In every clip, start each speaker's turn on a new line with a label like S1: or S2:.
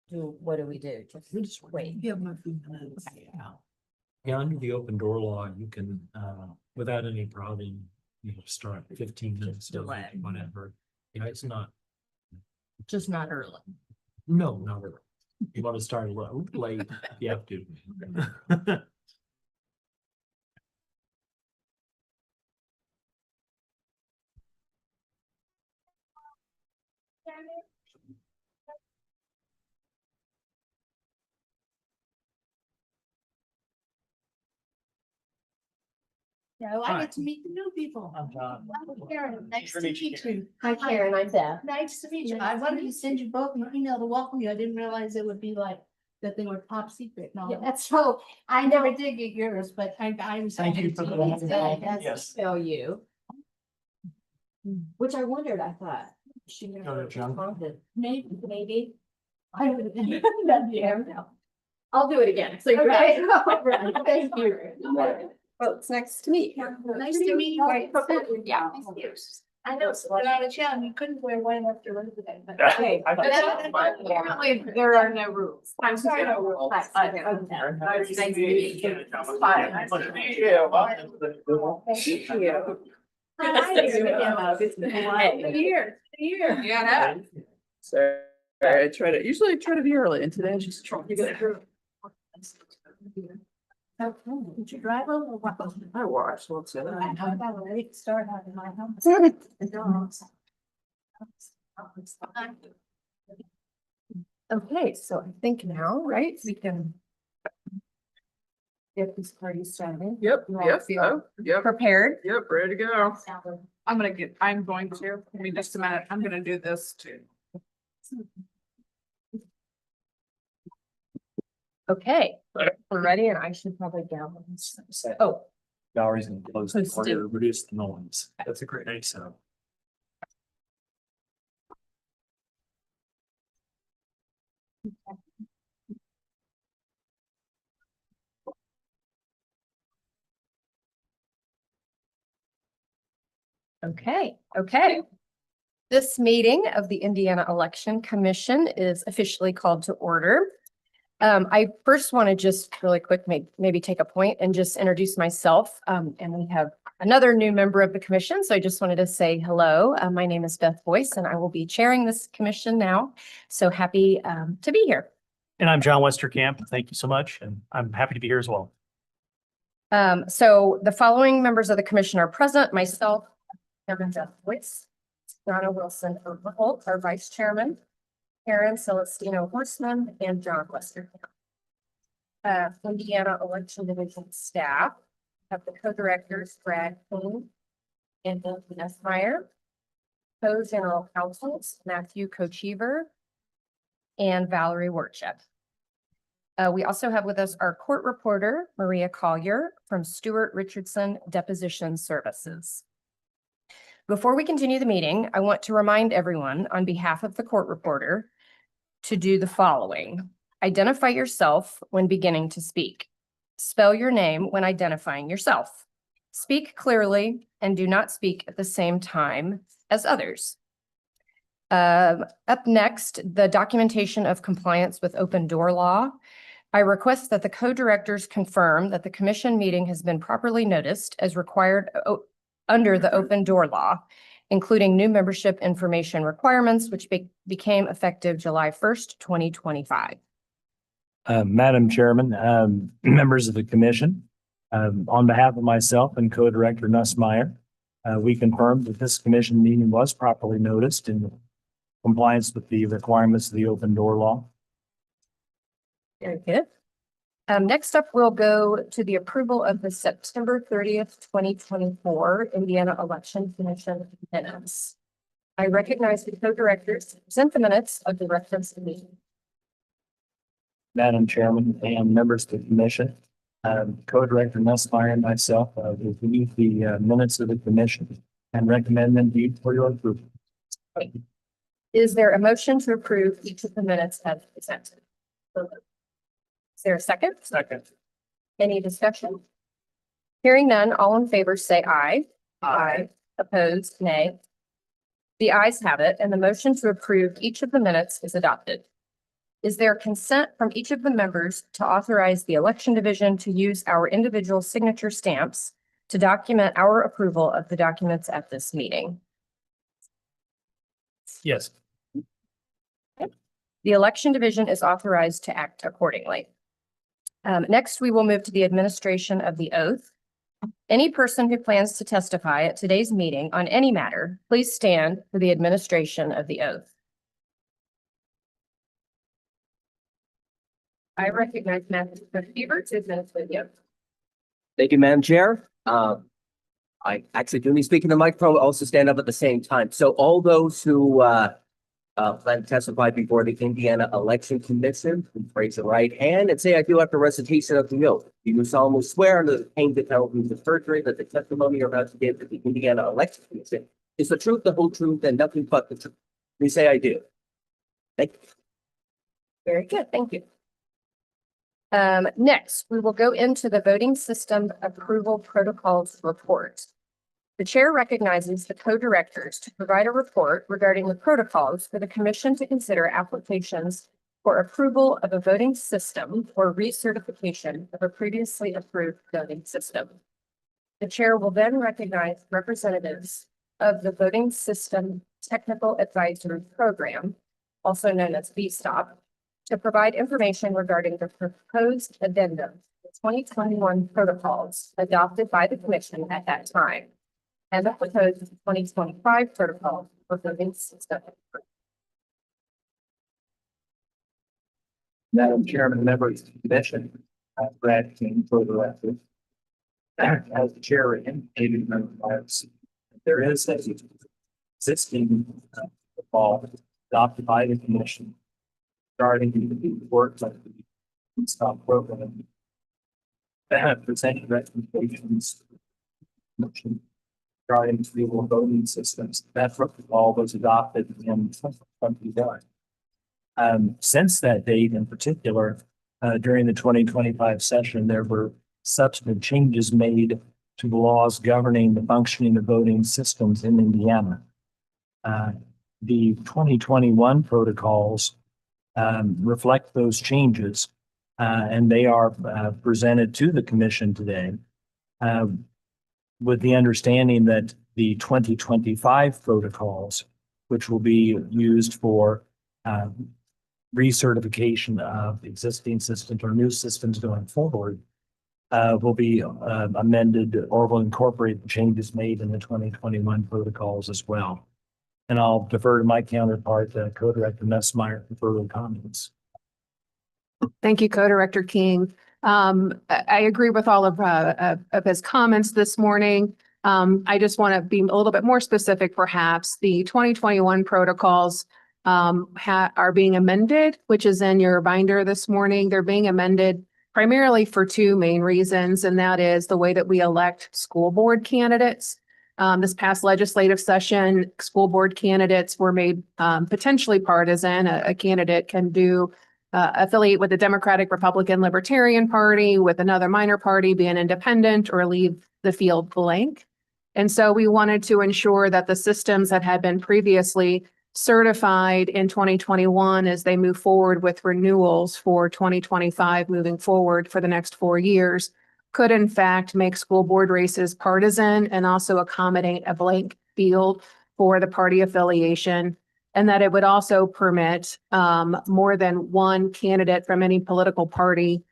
S1: what do we do? Just wait.
S2: Give them a few minutes.
S3: Yeah, under the open door law, you can, without any problem, start 15 minutes,
S1: delay.
S3: whatever. Yeah, it's not,
S1: Just not early.
S3: no, not really. You want to start late, you have to.
S2: No, I get to meet the new people.
S3: I'm John.
S2: I'm Karen, nice to
S3: Nice to
S2: meet you.
S1: Hi, Karen, I'm Beth.
S2: Nice to meet you. I wanted to send you both an email to welcome you. I didn't realize it would be like that they were top secret and all
S1: Yeah,
S2: that. So I never did get yours, but I was.
S3: Thank you for the one. Yes.
S1: Email you. Which I wondered, I thought. She
S3: Go to
S1: never
S3: junk.
S1: responded.
S2: Maybe. I would have been. Yeah.
S1: I'll do it again. So you're
S2: Okay.
S1: right. Thank you. Well, it's nice to meet you.
S2: Nice to meet you.
S1: Yeah.
S2: I know, so when I was young, you couldn't wear white after Labor Day, but.
S1: Okay, but apparently there are no rules. I'm sorry, no rules. Nice to meet you. Bye.
S2: Thank you. Year.
S1: Yeah.
S4: So I usually try to be early, and today I just trying to get through.
S2: Did you drive over? or what?
S4: I watched, what's it?
S2: I got a late start out of my house. The dogs.
S1: Okay, so I think now, right, we can get this party started.
S4: Yep,
S1: You all
S4: yep,
S1: feel
S4: oh, yep,
S1: Prepared?
S4: yep, ready to go.
S5: I'm going to, give me just a minute, I'm gonna do this too.
S1: Okay, we're ready and I should probably go. Oh,
S3: Valerie's gonna close the
S1: Close
S3: door
S1: it.
S3: to reduce the noise. That's a great idea. So.
S1: okay. This meeting of the Indiana Election Commission is officially called to order. I first want to just really quick, maybe take a point and just introduce myself. And we have another new member of the commission. So I just wanted to say hello. My name is Beth Boyce and I will be chairing this commission now. So happy to be here.
S6: And I'm John Westerkamp. Thank you so much. And I'm happy to be here as well.
S1: So the following members of the commission are present, myself, Kevin Beth Boyce, Donna Wilson Overholt, our vice chairman, Karen Celestino Horstman, and John Westerkamp. Indiana Election Division staff have the co-directors Brad King and Bill Nessmeyer, co-general counsels Matthew Kochever and Valerie Wertschep. We also have with us our court reporter, Maria Collier from Stewart Richardson Deposition Services. Before we continue the meeting, I want to remind everyone on behalf of the court reporter to do the following. Identify yourself when beginning to speak. Spell your name when identifying yourself. Speak clearly and do not speak at the same time as others. Up next, the documentation of compliance with open door law. I request that the co-directors confirm that the commission meeting has been properly noticed as required under the open door law, including new membership information requirements, which became effective July 1st, 2025.
S6: Madam Chairman, members of the commission, on behalf of myself and co-director Nussmeyer, we confirm that this commission meeting was properly noticed in compliance with the requirements of the open door law.
S1: Very good. Next up, we'll go to the approval of the September 30th, 2024 Indiana Election Commission minutes. I recognize the co-directors to present the minutes of the reference meeting.
S6: Madam Chairman and members of the commission, co-director Nussmeyer and myself reviewed the minutes of the commission and recommend them to you for your approval.
S1: Is there a motion to approve each of the minutes as presented? Is there a second?
S6: Second.
S1: Any discussion? Hearing none, all in favor say aye. Aye. Opposed, nay. The ayes have it, and the motion to approve each of the minutes is adopted. Is there consent from each of the members to authorize the election division to use our individual signature stamps to document our approval of the documents at this meeting?
S6: Yes.
S1: The election division is authorized to act accordingly. Next, we will move to the administration of the oath. Any person who plans to testify at today's meeting on any matter, please stand for the administration of the oath. I recognize Matthew Fever to administer the oath.
S7: Thank you, Madam Chair. I actually do need to speak in the microphone, also stand up at the same time. So all those who plan to testify before the Indiana Election Commission, raise the right hand and say, I do after recitation of the oath. You do solemnly swear under the pains and penalties of perjury that the testimony you're about to give to the Indiana Election Commission is the truth, the whole truth, and nothing but the truth. Please say I do. Thank you.
S1: Very good, thank you. Next, we will go into the voting system approval protocols report. The chair recognizes the co-directors to provide a report regarding the protocols for the commission to consider applications for approval of a voting system or recertification of a previously approved voting system. The chair will then recognize representatives of the Voting System Technical Advisory Program, also known as VSTOP, to provide information regarding the proposed addendum to 2021 protocols adopted by the commission at that time, and the proposed 2025 protocol for voting system.
S6: Madam Chairman, members of the commission, Brad King for the record. As the chair indicated, there is a existing law adopted by the commission regarding the work of the stop program. Presenting recommendations regarding legal voting systems. That protocol was adopted in 2021. Since that date in particular, during the 2025 session, there were substantive changes made to the laws governing the functioning of voting systems in Indiana. The 2021 protocols reflect those changes, and they are presented to the commission today with the understanding that the 2025 protocols, which will be used for recertification of existing systems or new systems going forward, will be amended or will incorporate the changes made in the 2021 protocols as well. And I'll defer to my counterpart, Co-Director Nussmeier, for further comments.
S5: Thank you, Co-Director King. I agree with all of his comments this morning. I just want to be a little bit more specific, perhaps. The 2021 protocols are being amended, which is in your binder this morning. They're being amended primarily for two main reasons, and that is the way that we elect school board candidates. This past legislative session, school board candidates were made potentially partisan. A candidate can affiliate with the Democratic, Republican, Libertarian Party, with another minor party, be an independent, or leave the field blank. And so we wanted to ensure that the systems that had been previously certified in 2021, as they move forward with renewals for 2025 moving forward for the next 4 years, could in fact make school board races partisan and also accommodate a blank field for the party affiliation, and that it would also permit more than one candidate from any political party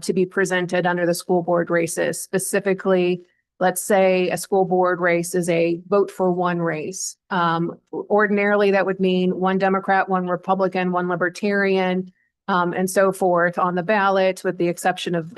S5: to be presented under the school board races. Specifically, let's say a school board race is a vote for one race. Ordinarily, that would mean one Democrat, one Republican, one Libertarian, and so forth on the ballot, with the exception of,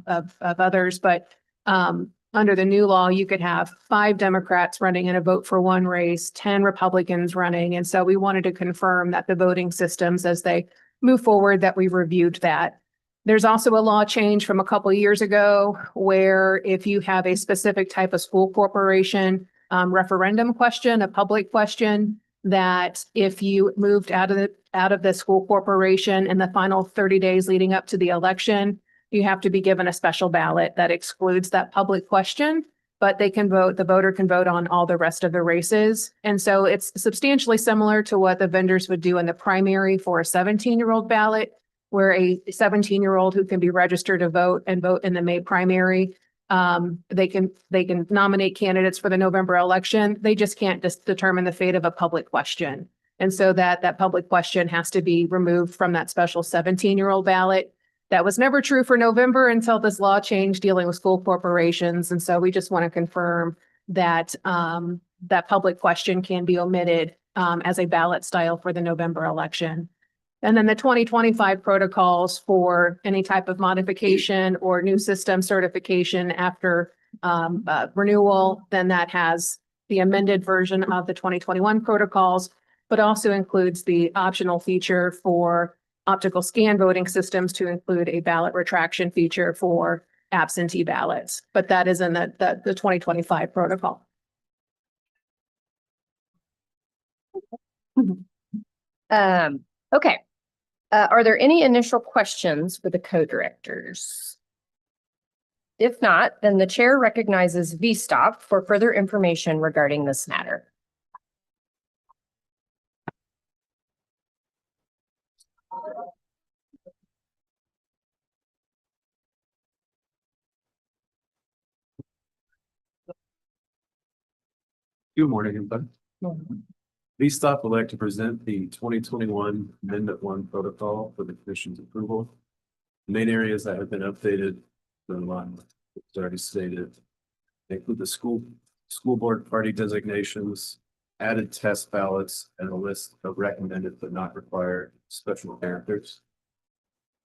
S5: of others. But under the new law, you could have 5 Democrats running in a vote for one race, 10 Republicans running. And so we wanted to confirm that the voting systems, as they move forward, that we reviewed that. There's also a law change from a couple of years ago where if you have a specific type of school corporation referendum question, a public question, that if you moved out of the school corporation in the final 30 days leading up to the election, you have to be given a special ballot that excludes that public question. but they can vote, the voter can vote on all the rest of the races. And so it's substantially similar to what the vendors would do in the primary for a 17-year-old ballot, where a 17-year-old who can be registered to vote and vote in the May primary, they can nominate candidates for the November election. They just can't determine the fate of a public question. And so that public question has to be removed from that special 17-year-old ballot. That was never true for November until this law changed dealing with school corporations. And so we just want to confirm that that public question can be omitted as a ballot style for the November election. And then the 2025 protocols for any type of modification or new system certification after renewal, then that has the amended version of the 2021 protocols, but also includes the optional feature for optical scan voting systems to include a ballot retraction feature for absentee ballots. But that is in the 2025 protocol.
S1: Okay. Are there any initial questions for the co-directors? If not, then the chair recognizes VSTOP for further information regarding this matter.
S8: Good morning, everybody. VSTOP would like to present the 2021 Amendment 1 protocol for the commission's approval. The main areas that have been updated, the line it's already stated, they include the school board party designations, added test ballots, and a list of recommended but not required special characters.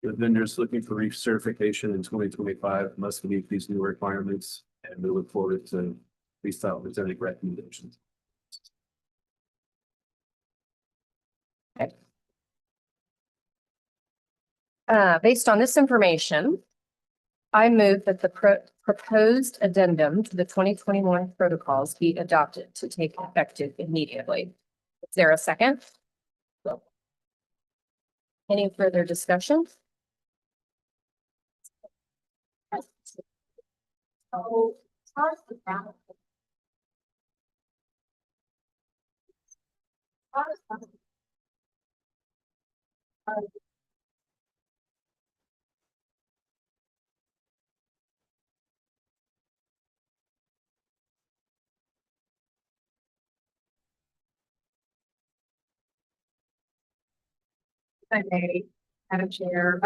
S8: The vendors looking for recertification in 2025 must meet these new requirements, and we look forward to VSTOP presenting recommendations.
S1: Based on this information, I move that the proposed addendum to the 2021 protocols be adopted to take effective immediately. Is there a second? Any further discussion?
S5: Madam Chair,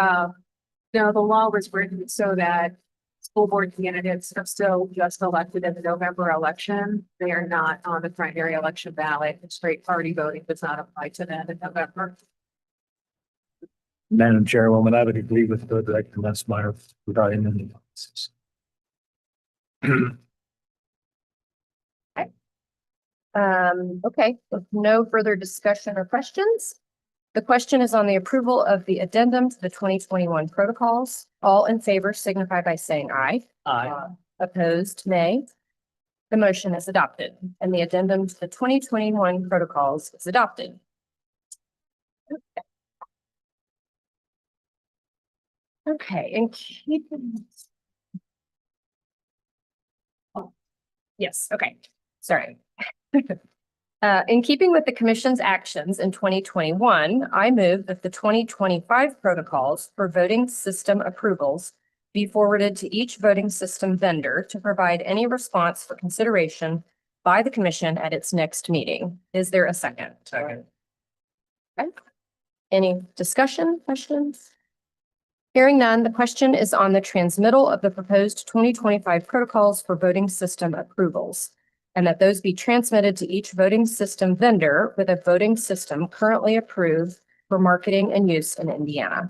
S5: no, the law was written so that school board candidates are still just elected in the November election. They are not on the primary election ballot. Straight party voting does not apply to them in November.
S6: Madam Chairwoman, I would agree with the Director Nussmeier regarding the analysis.
S1: Okay, with no further discussion or questions. The question is on the approval of the addendum to the 2021 protocols. All in favor signify by saying aye.
S6: Aye.
S1: Opposed, nay. The motion is adopted and the addendum to the 2021 protocols is adopted. Okay, in keeping. Oh, yes, okay, sorry. In keeping with the commission's actions in 2021, I move that the 2025 protocols for voting system approvals be forwarded to each voting system vendor to provide any response for consideration by the commission at its next meeting. Is there a second?
S3: Second.
S1: Okay. Any discussion, questions? Hearing none, the question is on the transmittal of the proposed 2025 protocols for voting system approvals, and that those be transmitted to each voting system vendor with a voting system currently approved for marketing and use in Indiana.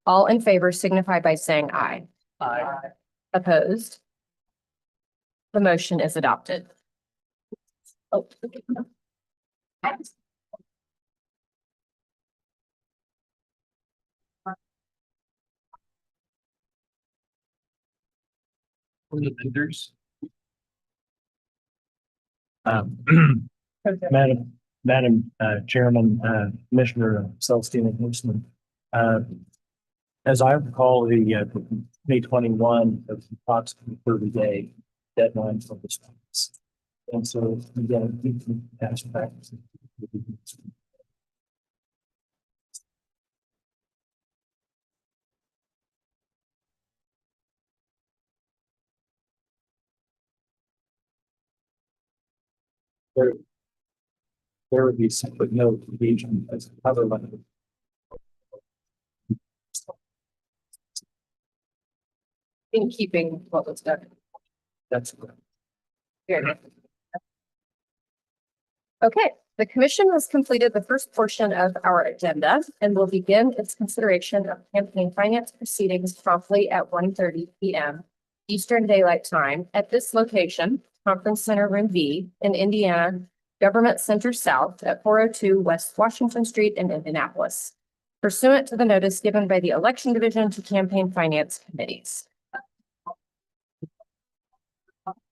S1: All in favor signify by saying aye.
S3: Aye.
S1: Opposed? The motion is adopted. Oh.
S3: For the vendors.
S6: Madam Chairman, Commissioner Celestine and Horstman. As I recall, the 2021 was approximately 30-day deadline for response. And so, again, we can past practice. There, there would be some note engagement as a cover letter.
S1: In keeping what was done.
S6: That's correct.
S1: Very good. Okay, the commission has completed the first portion of our agenda and will begin its consideration of campaign finance proceedings promptly at 1:30 p.m. Eastern Daylight Time at this location, Conference Center Room V in Indiana Government Center South at 402 West Washington Street in Indianapolis, pursuant to the notice given by the Election Division to campaign finance committees.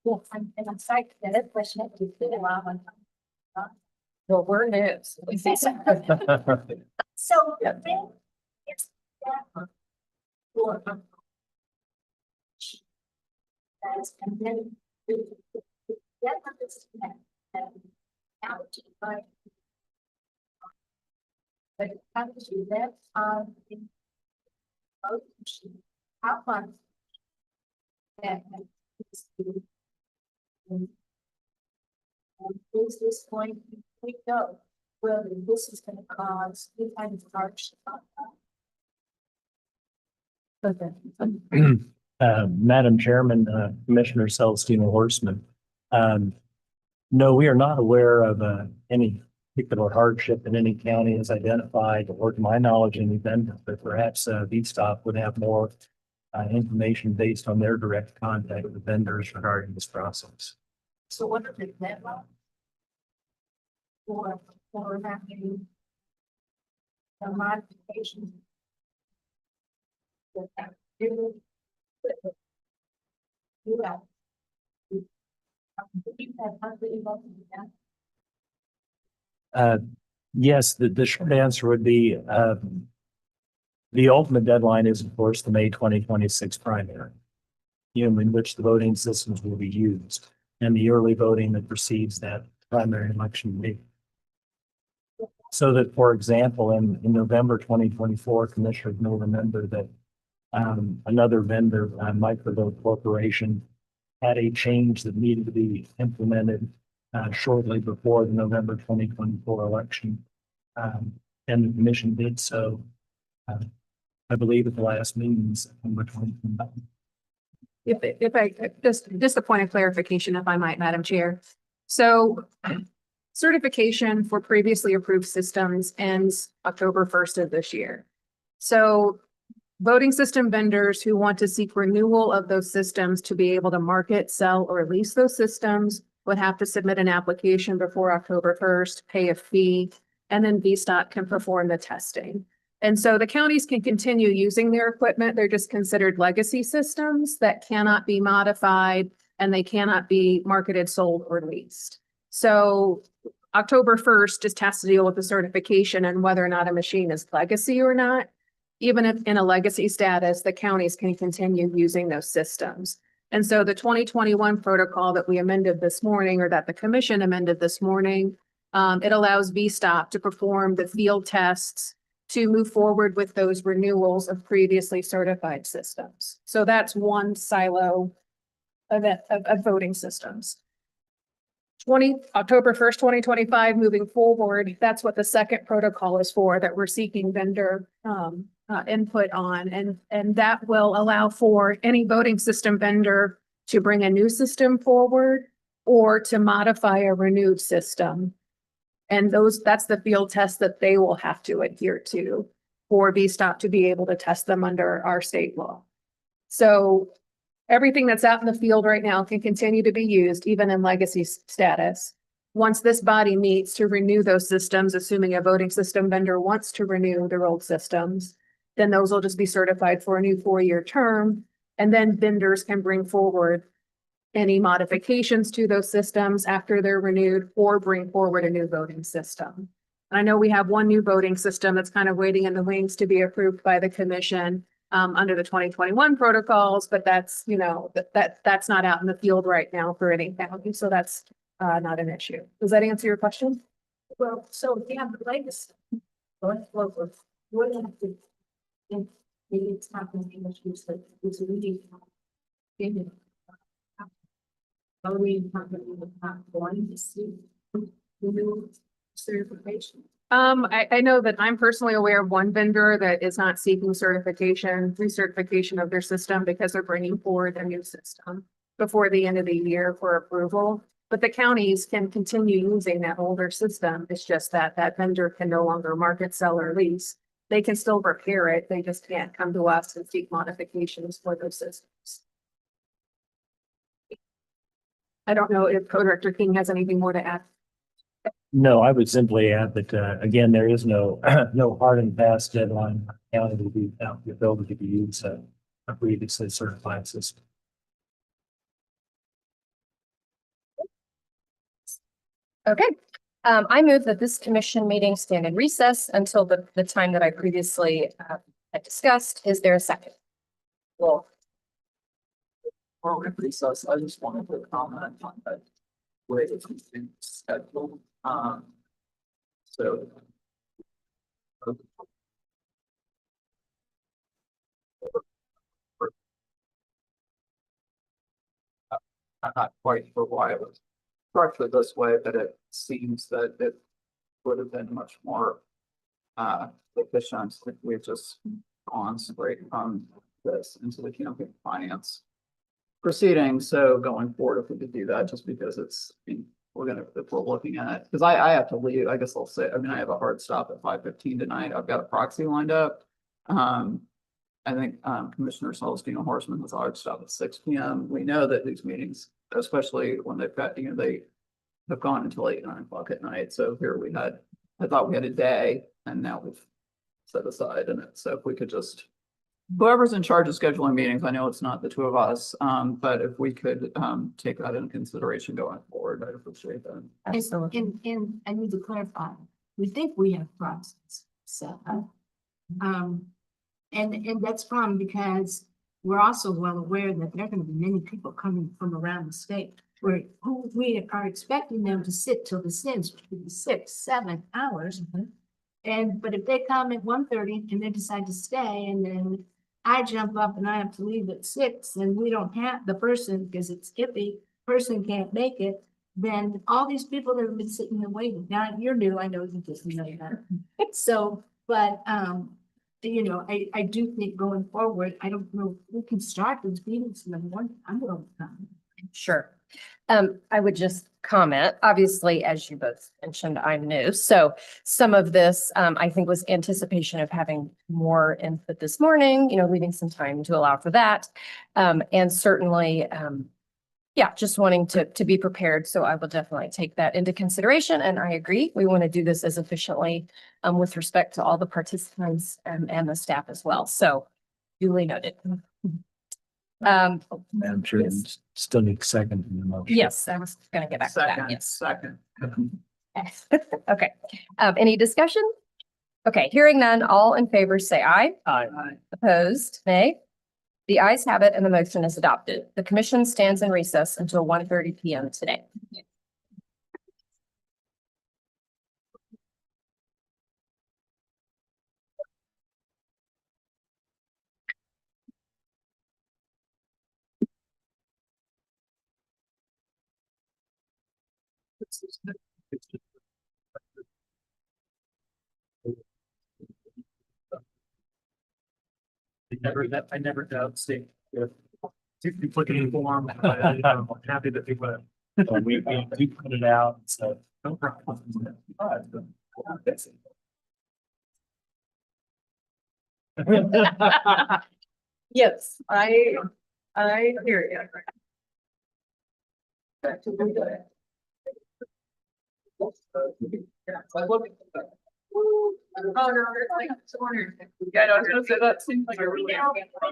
S1: Yes, I'm sorry, that question. Well, we're news.
S2: So.
S1: Yep.
S2: It's that. For. That's and then. That happens to that. Out to like. But how did you live on? How far? And is this going to be picked up? Whether this is gonna cause any kind of hardship?
S1: Okay.
S6: Madam Chairman, Commissioner Celestina Horstman. No, we are not aware of any particular hardship in any county as identified, or to my knowledge, any vendor, but perhaps VSTOP would have more information based on their direct contact with the vendors regarding this process.
S2: So what are the deadlines? For having. The modifications.
S6: Yes, the short answer would be, the ultimate deadline is, of course, the May 2026 primary, in which the voting systems will be used, and the early voting that precedes that primary election date. So that, for example, in November 2024, commissioners will remember that another vendor, Microvote Corporation, had a change that needed to be implemented shortly before the November 2024 election. And the commission did so, I believe, at the last meeting in September 2025.
S5: If I, just a point of clarification, if I might, Madam Chair. So certification for previously approved systems ends October 1st of this year. So voting system vendors who want to seek renewal of those systems to be able to market, sell, or lease those systems would have to submit an application before October 1st, pay a fee, and then VSTOP can perform the testing. And so the counties can continue using their equipment. They're just considered legacy systems that cannot be modified and they cannot be marketed, sold, or leased. So October 1st just has to deal with the certification and whether or not a machine is legacy or not. Even if in a legacy status, the counties can continue using those systems. And so the 2021 protocol that we amended this morning, or that the commission amended this morning, it allows VSTOP to perform the field tests to move forward with those renewals of previously certified systems. So that's one silo of voting systems. October 1st, 2025, moving forward, that's what the second protocol is for, that we're seeking vendor input on. And that will allow for any voting system vendor to bring a new system forward or to modify a renewed system. And that's the field test that they will have to adhere to for VSTOP to be able to test them under our state law. So everything that's out in the field right now can continue to be used even in legacy status. Once this body meets to renew those systems, assuming a voting system vendor wants to renew their old systems, then those will just be certified for a new 4-year term. And then vendors can bring forward any modifications to those systems after they're renewed or bring forward a new voting system. And I know we have one new voting system that's kind of waiting in the wings to be approved by the commission. under the 2021 protocols, but that's, you know, that's not out in the field right now for any county, so that's not an issue. Does that answer your question?
S2: Well, so if you have the latest, going forward, what have to, and maybe it's not going to be much use, but it's really. Are we not going to see the new certification?
S5: I know that I'm personally aware of one vendor that is not seeking recertification of their system because they're bringing forward a new system before the end of the year for approval. But the counties can continue using that older system. It's just that that vendor can no longer market, sell, or lease. They can still repair it. They just can't come to us and seek modifications for those systems. I don't know if Co-Director King has anything more to add.
S6: No, I would simply add that, again, there is no, no hard and fast deadline. County will be out the ability to use a previously certified system.
S1: Okay, I move that this commission meeting stand in recess until the time that I previously had discussed. Is there a second? Well,
S4: Well, with recess, I just wanted to comment on that way it's been scheduled. So. I'm not quite sure why it was structured this way, but it seems that it would have been much more efficient if we just gone straight from this into the campaign finance proceeding. So going forward, if we could do that, just because it's, I mean, if we're looking at, because I have to leave, I guess I'll say, I mean, I have a hard stop at 5:15 tonight. I've got a proxy lined up. I think Commissioner Celestino Horseman has a hard stop at 6 p.m. We know that these meetings, especially when they've got, you know, they have gone until 8, 9 o'clock at night. So here we had, I thought we had a day, and now we've set aside in it. So if we could just, whoever's in charge of scheduling meetings, I know it's not the two of us, but if we could take that into consideration going forward, I'd appreciate that.
S1: absolutely.
S2: And I need to clarify, we think we have process set up. And that's fine because we're also well aware that there are going to be many people coming from around the state who we are expecting them to sit till the sins, which could be 6, 7 hours. But if they come at 1:30 and they decide to stay, and then I jump up and I have to leave at 6, and we don't have the person because it's iffy, person can't make it, then all these people that have been sitting there waiting. Now you're new, I know you just know that. So, but you know, I do think going forward, I don't know, we can start these meetings in the morning. I'm going to come.
S1: Sure. I would just comment, obviously, as you both mentioned, I'm new. So some of this, I think was anticipation of having more input this morning, you know, leaving some time to allow for that. And certainly, yeah, just wanting to be prepared. So I will definitely take that into consideration. And I agree, we want to do this as efficiently with respect to all the participants and the staff as well. So duly noted.
S6: Madam Chair,
S1: Yes.
S6: still need a second in the motion.
S1: Yes, I was going to get back to that.
S4: Second,
S1: Yes.
S4: second.
S1: Okay. Any discussion? Okay, hearing none, all in favor say aye.
S6: Aye.
S1: Opposed, nay. The ayes have it and the motion is adopted. The commission stands in recess until 1:30 p.m. today.
S3: I never doubt see. Duplicating form. I'm happy that people.
S6: We put it out, so.
S3: No problem.
S4: Yes, I hear you. Oh, no, there's like a corner. Yeah, I was gonna say that seems like a really.
S2: Now, how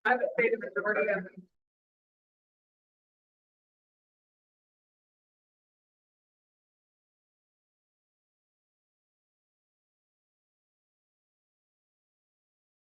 S4: I have a majority of